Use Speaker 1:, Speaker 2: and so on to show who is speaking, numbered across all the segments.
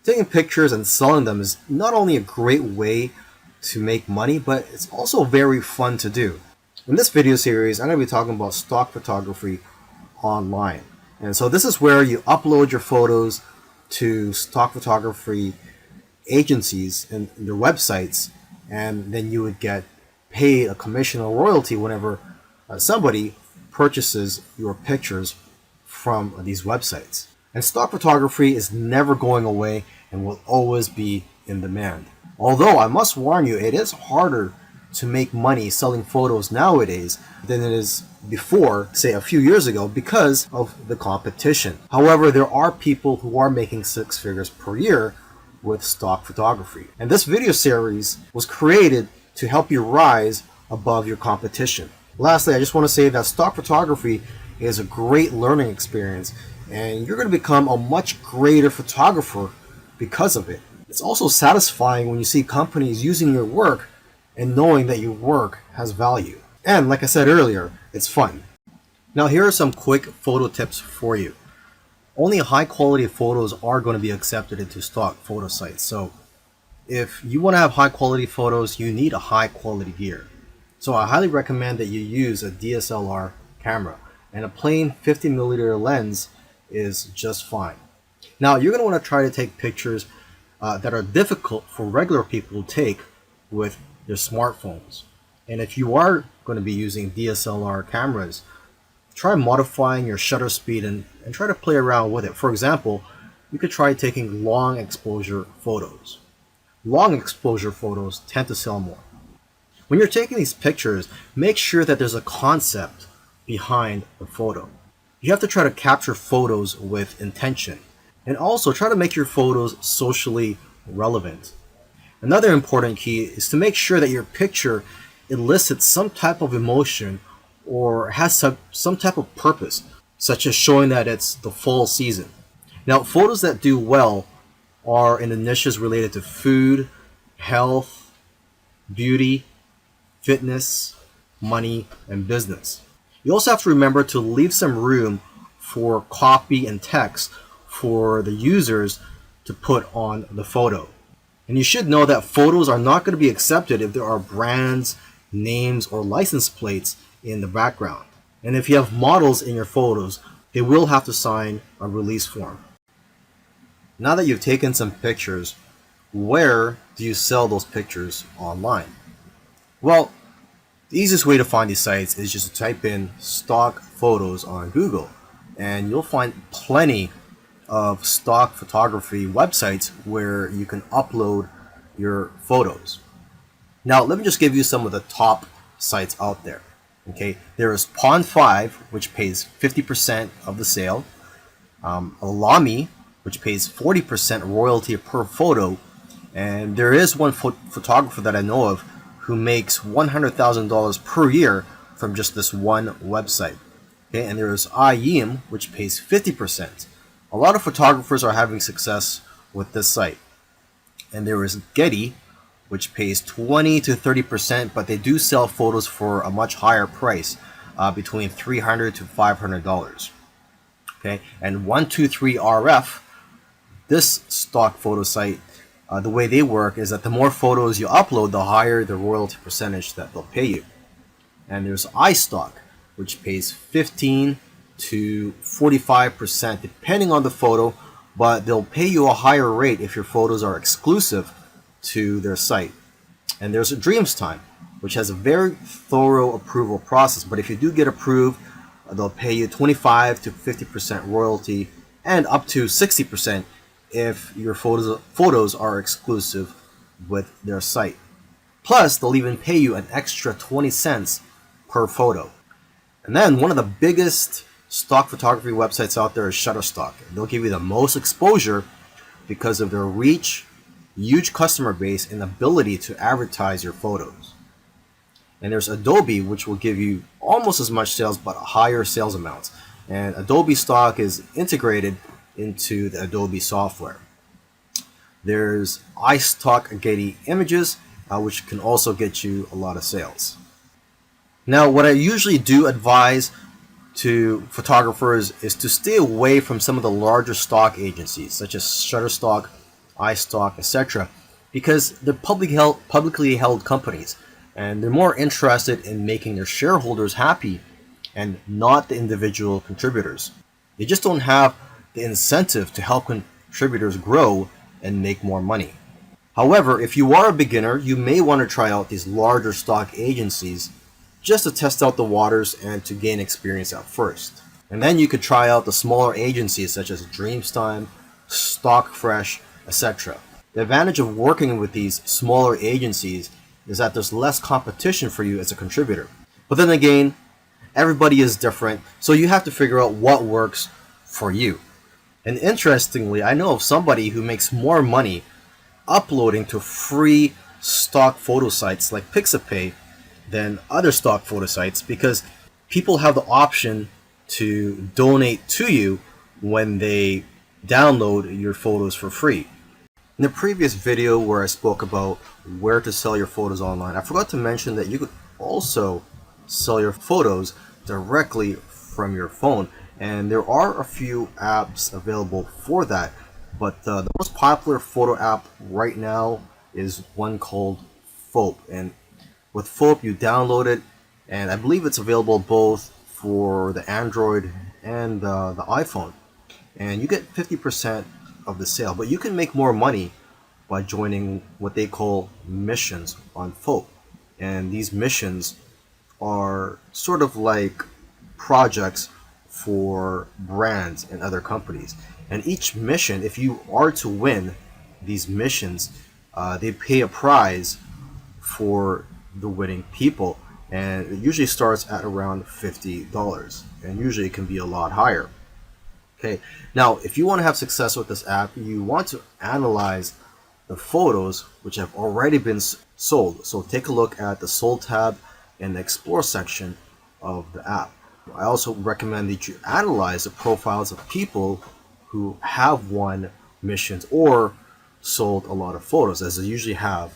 Speaker 1: Taking pictures and selling them is not only a great way to make money, but it's also very fun to do. In this video series, I'm going to be talking about stock photography online. And so this is where you upload your photos to stock photography agencies and their websites, and then you would get paid a commission or royalty whenever somebody purchases your pictures from these websites. And stock photography is never going away and will always be in demand. Although I must warn you, it is harder to make money selling photos nowadays than it is before, say a few years ago, because of the competition. However, there are people who are making six figures per year with stock photography. And this video series was created to help you rise above your competition. Lastly, I just want to say that stock photography is a great learning experience, and you're going to become a much greater photographer because of it. It's also satisfying when you see companies using your work and knowing that your work has value. And like I said earlier, it's fun. Now here are some quick photo tips for you. Only high quality photos are going to be accepted into stock photo sites. So if you want to have high quality photos, you need a high quality gear. So I highly recommend that you use a DSLR camera, and a plain 50mm lens is just fine. Now you're going to want to try to take pictures that are difficult for regular people to take with their smartphones. And if you are going to be using DSLR cameras, try modifying your shutter speed and try to play around with it. For example, you could try taking long exposure photos. Long exposure photos tend to sell more. When you're taking these pictures, make sure that there's a concept behind the photo. You have to try to capture photos with intention, and also try to make your photos socially relevant. Another important key is to make sure that your picture elicits some type of emotion or has some type of purpose, such as showing that it's the fall season. Now, photos that do well are in the niches related to food, health, beauty, fitness, money, and business. You also have to remember to leave some room for copy and text for the users to put on the photo. And you should know that photos are not going to be accepted if there are brands, names, or license plates in the background. And if you have models in your photos, they will have to sign a release form. Now that you've taken some pictures, where do you sell those pictures online? Well, the easiest way to find these sites is just to type in stock photos on Google, and you'll find plenty of stock photography websites where you can upload your photos. Now, let me just give you some of the top sites out there. Okay, there is Pond5, which pays 50% of the sale, Alami, which pays 40% royalty per photo, and there is one photographer that I know of who makes $100,000 per year from just this one website. Okay, and there is IEM, which pays 50%. A lot of photographers are having success with this site. And there is Getty, which pays 20 to 30%, but they do sell photos for a much higher price, between $300 to $500. Okay, and 123RF, this stock photo site, the way they work is that the more photos you upload, the higher the royalty percentage that they'll pay you. And there's iStock, which pays 15 to 45% depending on the photo, but they'll pay you a higher rate if your photos are exclusive to their site. And there's a DreamsTime, which has a very thorough approval process, but if you do get approved, they'll pay you 25 to 50% royalty and up to 60% if your photos are exclusive with their site. Plus, they'll even pay you an extra 20 cents per photo. And then one of the biggest stock photography websites out there is Shutterstock. They'll give you the most exposure because of their reach, huge customer base, and ability to advertise your photos. And there's Adobe, which will give you almost as much sales but higher sales amounts. And Adobe stock is integrated into the Adobe software. There's iStock Getty Images, which can also get you a lot of sales. Now, what I usually do advise to photographers is to stay away from some of the larger stock agencies, such as Shutterstock, iStock, etc. because they're publicly held companies, and they're more interested in making their shareholders happy and not the individual contributors. They just don't have the incentive to help contributors grow and make more money. However, if you are a beginner, you may want to try out these larger stock agencies just to test out the waters and to gain experience at first. And then you could try out the smaller agencies such as Dreamstime, Stockfresh, etc. The advantage of working with these smaller agencies is that there's less competition for you as a contributor. But then again, everybody is different, so you have to figure out what works for you. And interestingly, I know of somebody who makes more money uploading to free stock photo sites like Pixabay than other stock photo sites because people have the option to donate to you when they download your photos for free. In the previous video where I spoke about where to sell your photos online, I forgot to mention that you could also sell your photos directly from your phone, and there are a few apps available for that, but the most popular photo app right now is one called Phope. And with Phope, you download it, and I believe it's available both for the Android and the iPhone, and you get 50% of the sale. But you can make more money by joining what they call missions on Phope, and these missions are sort of like projects for brands and other companies. And each mission, if you are to win these missions, they pay a prize for the winning people, and it usually starts at around $50, and usually it can be a lot higher. Okay, now if you want to have success with this app, you want to analyze the photos which have already been sold. So take a look at the sold tab in the explore section of the app. I also recommend that you analyze the profiles of people who have won missions or sold a lot of photos, as they usually have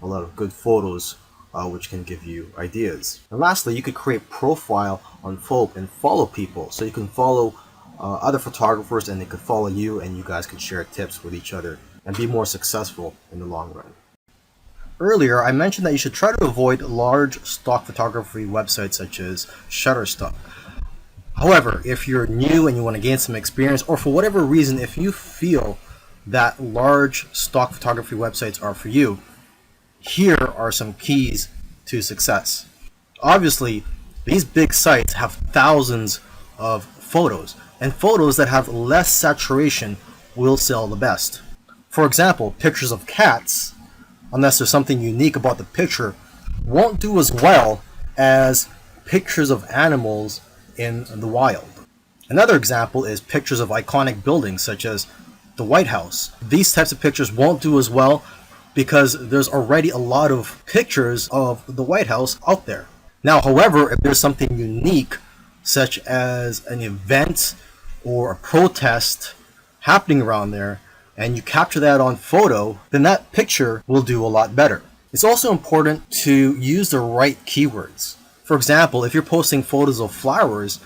Speaker 1: a lot of good photos which can give you ideas. And lastly, you could create profile on Phope and follow people. So you can follow other photographers and they could follow you, and you guys can share tips with each other and be more successful in the long run. Earlier, I mentioned that you should try to avoid large stock photography websites such as Shutterstock. However, if you're new and you want to gain some experience, or for whatever reason, if you feel that large stock photography websites are for you, here are some keys to success. Obviously, these big sites have thousands of photos, and photos that have less saturation will sell the best. For example, pictures of cats, unless there's something unique about the picture, won't do as well as pictures of animals in the wild. Another example is pictures of iconic buildings such as the White House. These types of pictures won't do as well because there's already a lot of pictures of the White House out there. Now, however, if there's something unique such as an event or a protest happening around there, and you capture that on photo, then that picture will do a lot better. It's also important to use the right keywords. For example, if you're posting photos of flowers,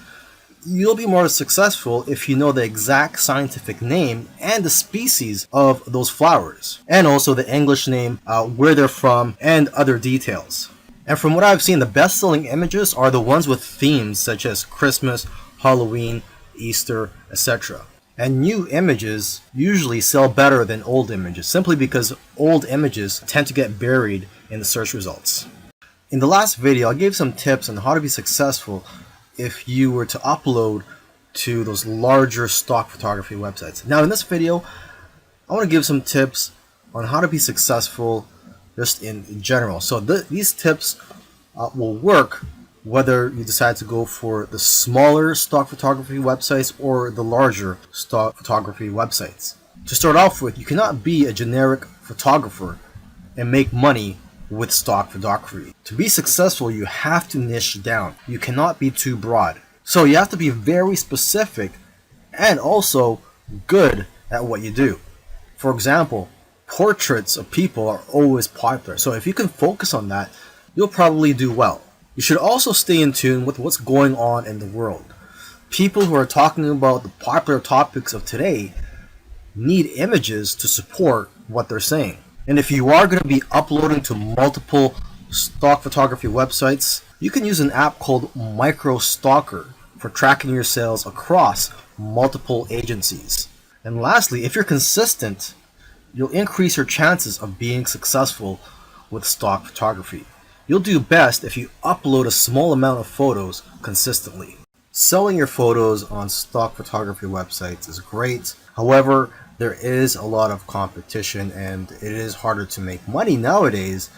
Speaker 1: you'll be more successful if you know the exact scientific name and the species of those flowers, and also the English name, where they're from, and other details. And from what I've seen, the best-selling images are the ones with themes such as Christmas, Halloween, Easter, etc. And new images usually sell better than old images, simply because old images tend to get buried in the search results. In the last video, I gave some tips on how to be successful if you were to upload to those larger stock photography websites. Now in this video, I want to give some tips on how to be successful just in general. So these tips will work whether you decide to go for the smaller stock photography websites or the larger stock photography websites. To start off with, you cannot be a generic photographer and make money with stock photography. To be successful, you have to niche down. You cannot be too broad. So you have to be very specific and also good at what you do. For example, portraits of people are always popular. So if you can focus on that, you'll probably do well. You should also stay in tune with what's going on in the world. People who are talking about the popular topics of today need images to support what they're saying. And if you are going to be uploading to multiple stock photography websites, you can use an app called MicroStalker for tracking your sales across multiple agencies. And lastly, if you're consistent, you'll increase your chances of being successful with stock photography. You'll do best if you upload a small amount of photos consistently. Selling your photos on stock photography websites is great. However, there is a lot of competition and it is harder to make money nowadays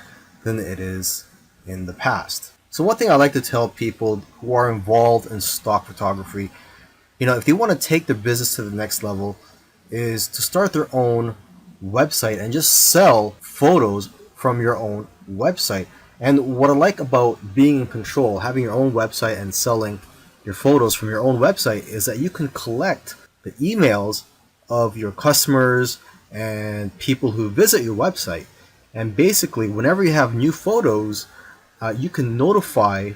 Speaker 1: than it is in the past. So one thing I like to tell people who are involved in stock photography, if they want to take their business to the next level, is to start their own website and just sell photos from your own website. And what I like about being in control, having your own website and selling your photos from your own website, is that you can collect the emails of your customers and people who visit your website. And basically, whenever you have new photos, you can notify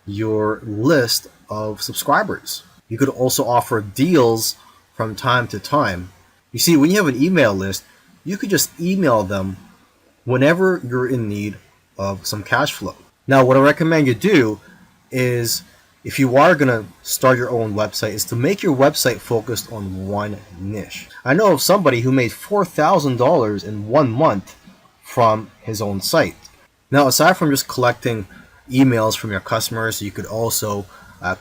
Speaker 1: your list of subscribers. You could also offer deals from time to time. You see, when you have an email list, you could just email them whenever you're in need of some cash flow. Now, what I recommend you do is, if you are going to start your own website, is to make your website focused on one niche. I know of somebody who made $4,000 in 1 month from his own site. Now, aside from just collecting emails from your customers, you could also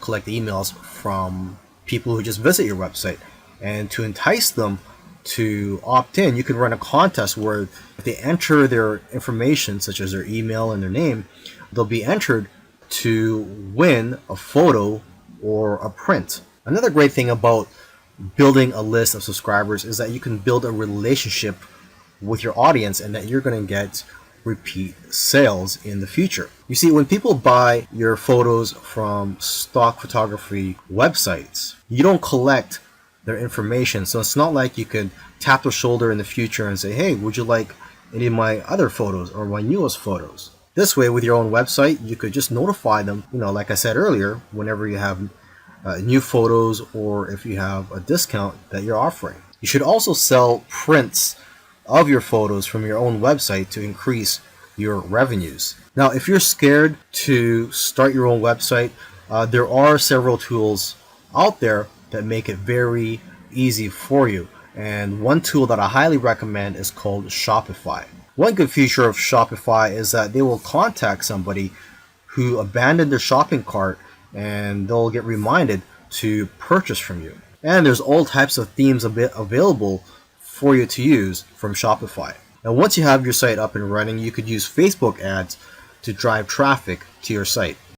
Speaker 1: collect emails from people who just visit your website. And to entice them to opt in, you can run a contest where if they enter their information, such as their email and their name, they'll be entered to win a photo or a print. Another great thing about building a list of subscribers is that you can build a relationship with your audience and that you're going to get repeat sales in the future. You see, when people buy your photos from stock photography websites, you don't collect their information. So it's not like you could tap their shoulder in the future and say, hey, would you like any of my other photos or my newest photos? This way, with your own website, you could just notify them, like I said earlier, whenever you have new photos or if you have a discount that you're offering. You should also sell prints of your photos from your own website to increase your revenues. Now, if you're scared to start your own website, there are several tools out there that make it very easy for you. And one tool that I highly recommend is called Shopify. One good feature of Shopify is that they will contact somebody who abandoned their shopping cart and they'll get reminded to purchase from you. And there's all types of themes available for you to use from Shopify. Now, once you have your site up and running, you could use Facebook ads to drive traffic to your site.